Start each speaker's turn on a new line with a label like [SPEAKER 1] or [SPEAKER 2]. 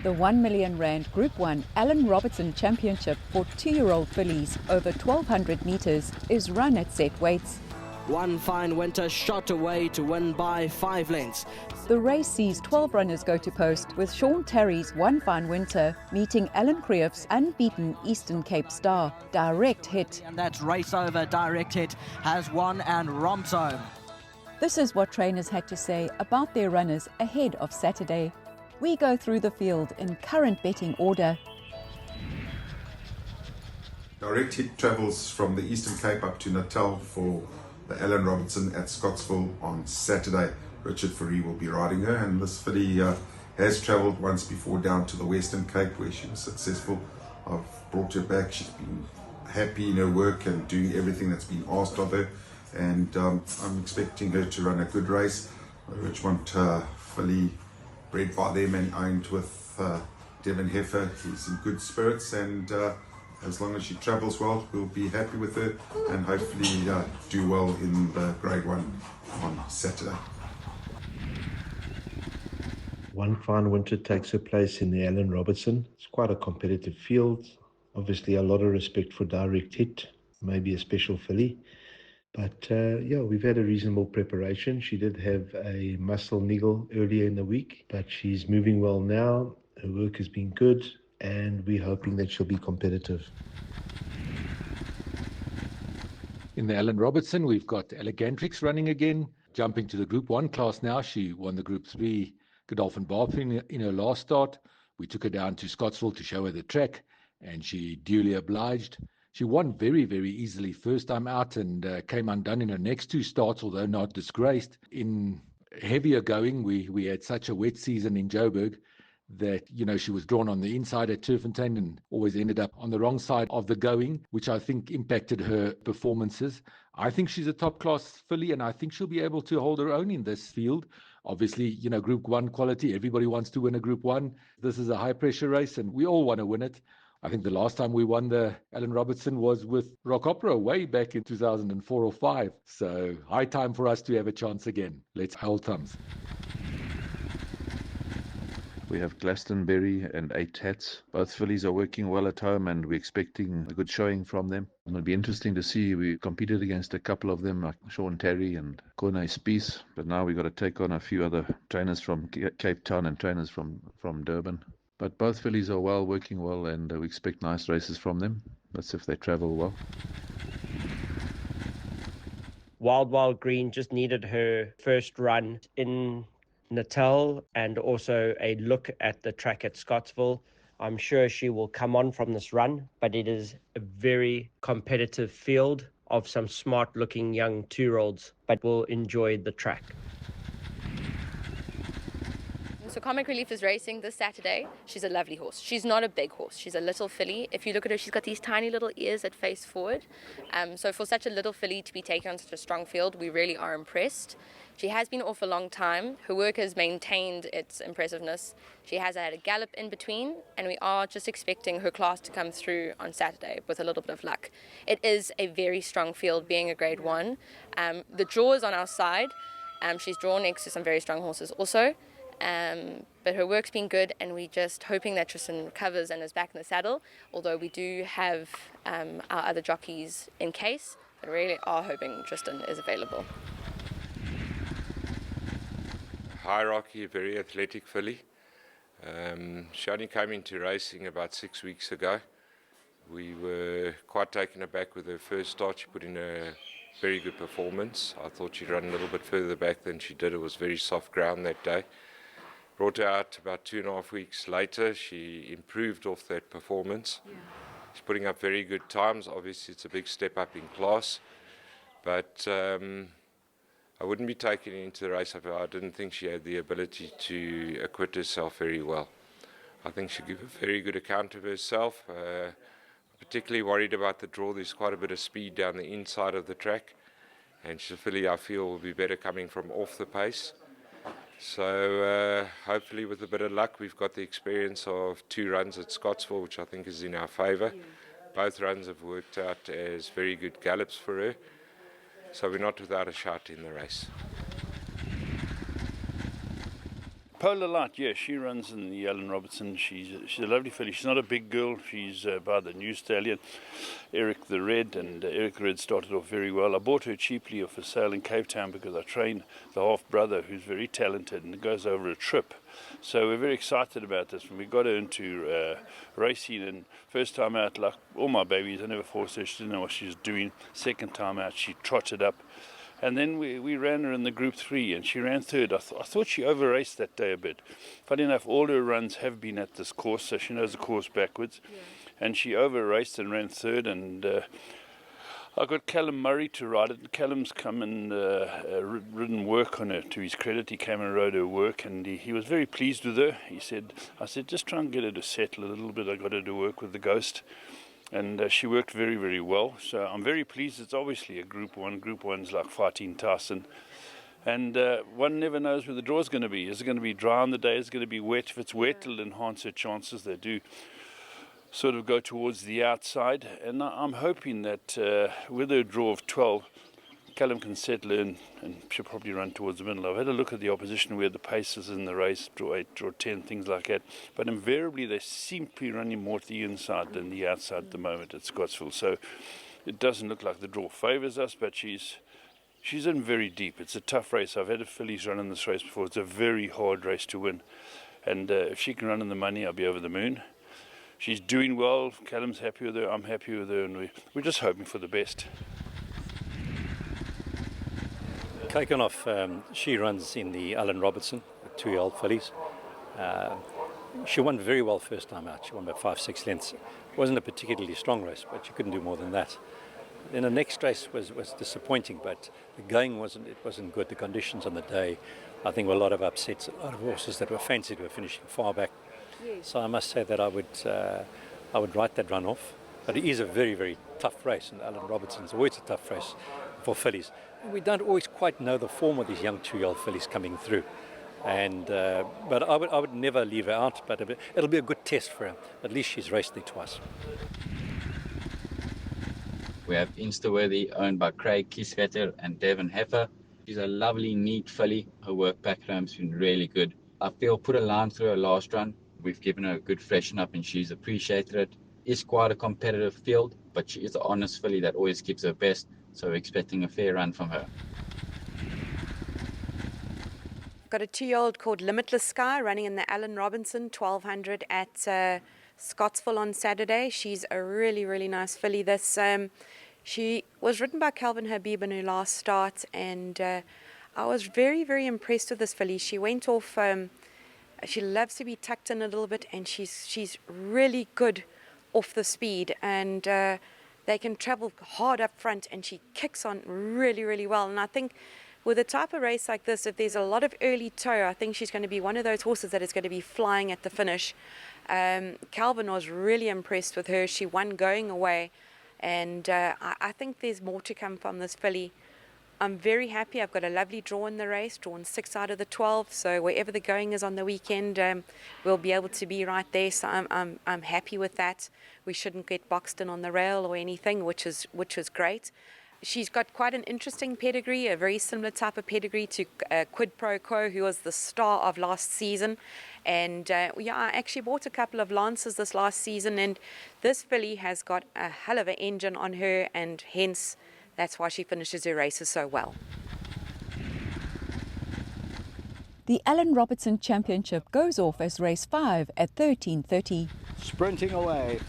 [SPEAKER 1] The R1 million Group 1 Allan Robertson Championship for 2-year-old fillies over 1,200 metres is run at set weights.
[SPEAKER 2] One Fine Winter shot away to win by 5 lengths.
[SPEAKER 1] The race sees 12 runners go to post, with Sean Terry's One Fine Winter meeting Alan Creeff's unbeaten Eastern Cape star, Direct Hit.
[SPEAKER 2] And that's Race Over. Direct Hit has won and romps home.
[SPEAKER 1] This is what trainers had to say about their runners ahead of Saturday. We go through the field in current betting order.
[SPEAKER 3] Direct Hit travels from the Eastern Cape up to Natal for the Allan Robertson at Scottsville on Saturday. Richard Fourie will be riding her, and this filly has travelled once before down to the Western Cape where she was successful. I've brought her back. She's been happy in her work and doing everything that's been asked of her, and I'm expecting her to run a good race. The Richmond filly bred by them and owned with Devon Heifer. He's in good spirits, and as long as she travels well, we'll be happy with her and hopefully do well in the Grade 1 on Saturday.
[SPEAKER 4] One Fine Winter takes her place in the Allan Robertson. It's quite a competitive field. Obviously a lot of respect for Direct Hit, maybe a special filly. But we've had a reasonable preparation. She did have a muscle niggle earlier in the week, but she's moving well now. Her work has been good, and we're hoping that she'll be competitive.
[SPEAKER 5] In the Allan Robertson, we've got Alexandrix running again, jumping to the Group 1 class now. She won the Group 3 Godolphin Barfin in her last start. We took her down to Scottsville to show her the track, and she duly obliged. She won very, very easily first time out and came undone in her next 2 starts, although not disgraced. In heavier going, we had such a wet season in Joburg that, she was drawn on the inside at Turffontein and always ended up on the wrong side of the going, which I think impacted her performances. I think she's a top-class filly, and I think she'll be able to hold her own in this field. Obviously, Group 1 quality, everybody wants to win a Group 1. This is a high-pressure race, and we all want to win it. I think the last time we won the Allan Robertson was with Rock Opera way back in 2004 or 5. So high time for us to have a chance again. Let's hold thumbs.
[SPEAKER 6] We have Glastonbury and 8 Hats. Both fillies are working well at home, and we're expecting a good showing from them. It'll be interesting to see. We competed against a couple of them, like Sean Terry and Corne Spies, but now we've got to take on a few other trainers from Cape Town and trainers from Durban. But both fillies are working well, and we expect nice races from them. That's if they travel well.
[SPEAKER 7] Wild Green just needed her first run in Natal and also a look at the track at Scottsville. I'm sure she will come on from this run, but it is a very competitive field of some smart-looking young 2-year-olds, but will enjoy the track.
[SPEAKER 8] So Comic Relief is racing this Saturday. She's a lovely horse. She's not a big horse. She's a little filly. If you look at her, she's got these tiny little ears that face forward. So for such a little filly to be taken on such a strong field, we really are impressed. She has been off a long time. Her work has maintained its impressiveness. She has had a gallop in between, and we are just expecting her class to come through on Saturday with a little bit of luck. It is a very strong field, being a Grade 1. The draw is on our side. She's drawn next to some very strong horses also. But her work's been good, and we're just hoping that Tristan recovers and is back in the saddle, although we do have our other jockeys in case, but really are hoping Tristan is available.
[SPEAKER 9] Hierro, very athletic filly. She only came into racing about 6 weeks ago. We were quite taken aback with her first start. She put in a very good performance. I thought she'd run a little bit further back than she did. It was very soft ground that day. Brought her out about 2.5 weeks later. She improved off that performance. Yeah. She's putting up very good times. Obviously, it's a big step up in class. But I wouldn't be taking her into the race. I didn't think she had the ability to acquit herself very well. I think she'll give a very good account of herself. Particularly worried about the draw. There's quite a bit of speed down the inside of the track. And she's a filly I feel will be better coming from off the pace. So hopefully with a bit of luck, we've got the experience of 2 runs at Scottsville, which I think is in our favour. Yeah. Both runs have worked out as very good gallops for her. So we're not without a shot in the race.
[SPEAKER 10] Polar Light, yeah, she runs in the Allan Robertson. She's a lovely filly. She's not a big girl. She's by the new stallion, Eric the Red, and Eric the Red started off very well. I bought her cheaply off a sale in Cape Town because I train the half-brother who's very talented and goes over a trip. So we're very excited about this. When we got her into racing, and first time out, like all my babies, I never forced her. She didn't know what she was doing. Second time out, she trotted up. And then we ran her in the Group 3, and she ran third. I thought she over-raced that day a bit. Funny enough, all her runs have been at this course, so she knows the course backwards. Yeah. And she over-raced and ran third, and I got Callum Murray to ride it. Callum's come and ridden work on her. To his credit, he came and rode her work, and he was very pleased with her. I said, just try and get her to settle a little bit. I got her to work with the Ghost. And she worked very, very well. So I'm very pleased. It's obviously a Group 1. Group 1's like fighting Tyson. And one never knows where the draw's going to be. Is it going to be dry on the day? Is it going to be wet? If it's wet, it'll enhance her chances. They do sort of go towards the outside. And I'm hoping that with her draw of 12, Callum can settle in and she'll probably run towards the middle. I've had a look at the opposition where the paces in the race, draw 8, draw 10, things like that. But invariably they seem to be running more to the inside than the outside at the moment at Scottsville. So it doesn't look like the draw favours us, but she's in very deep. It's a tough race. I've had a fillies run in this race before. It's a very hard race to win. And if she can run in the money, I'll be over the moon. She's doing well. Callum's happy with her. I'm happy with her. And we're just hoping for the best.
[SPEAKER 11] Kicking off, she runs in the Allan Robertson, 2-year-old fillies. She won very well first time out. She won by 5-6 lengths. It wasn't a particularly strong race, but she couldn't do more than that. Then the next race was disappointing, but the going wasn't good. The conditions on the day, I think, were a lot of upsets. A lot of horses that were fancied were finishing far back. Yes. So I must say that I would write that run off. But it is a very, very tough race, and Allan Robertson's always a tough race for fillies. We don't always quite know the form of these young 2-year-old fillies coming through, but I would never leave her out. But it'll be a good test for her. At least she's raced there twice.
[SPEAKER 12] We have Instaorthy, owned by Craig Kieswetter and Devin Heffer. She's a lovely, neat filly. Her work back home's been really good. I feel put a line through her last run. We've given her a good freshen up, and she's appreciated it. It's quite a competitive field, but she is an honest filly that always gives her best. So we're expecting a fair run from her.
[SPEAKER 13] Got a 2-year-old called Limitless Sky running in the Allan Robertson 1200 at Scottsville on Saturday. She's a really, really nice filly. She was ridden by Calvin Habib in her last start, and I was very, very impressed with this filly. She went off. She loves to be tucked in a little bit, and she's really good off the speed, and they can travel hard up front, and she kicks on really, really well. And I think with a type of race like this, if there's a lot of early toe, I think she's going to be one of those horses that is going to be flying at the finish. Calvin was really impressed with her. She won going away, and I think there's more to come from this filly. I'm very happy. I've got a lovely draw in the race, drawn 6 out of the 12. So wherever the going is on the weekend, we'll be able to be right there. So I'm happy with that. We shouldn't get boxed in on the rail or anything, which is great. She's got quite an interesting pedigree, a very similar type of pedigree to Quid Pro Quo, who was the star of last season. And I actually bought a couple of Lancers this last season, and this filly has got a hell of an engine on her, and hence that's why she finishes her races so well.
[SPEAKER 1] The Allan Robertson Championship goes off as race 5 at 13:30.
[SPEAKER 14] Sprinting away.